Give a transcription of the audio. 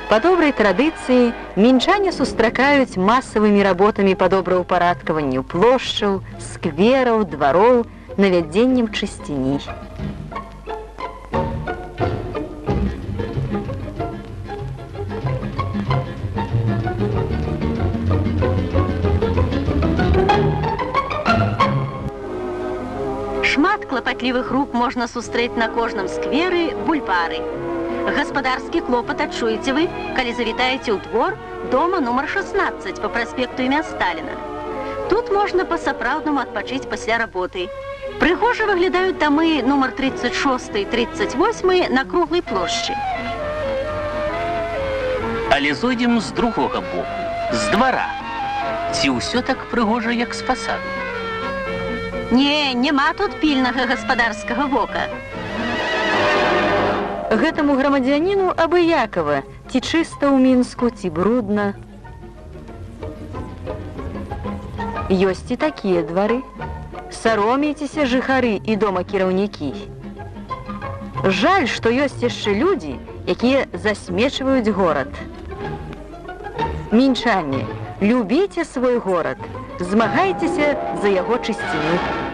Па добрай традыцыі мінчане сустракаюць масавымі работамі па добраўпарадкаванню плошчаў, сквераў, двароў, навядзеннем чысціні. Шмат клапатлівых рук можна сустрэць на кожным скверы бульвары. Гаспадарскі клопат адчуеце вы, калі завітаеце ў двор дома нумар 16 па праспекту імя Сталіна. Тут можна па-сапраўднаму адпачыць пасля работы. Прыгожа выглядаюць дамы нумар 36 і 38 на круглай плошчы. Але зойдзем з другога боку, з двара. Ці ўсё так прыгожа, як з фасаду? Не, няма тут пільнага гаспадарскага вока. Гэтаму грамадзяніну абыякава, ці чыста ў Мінску, ці брудна. Ёсць і такія двары. Саромейцеся жыхары і дома кіраўнікі. Жаль, што ёсць яшчэ людзі, якія засмечваюць горад. Мінчане, любіце свой горад, змагайцеся за яго чысціну.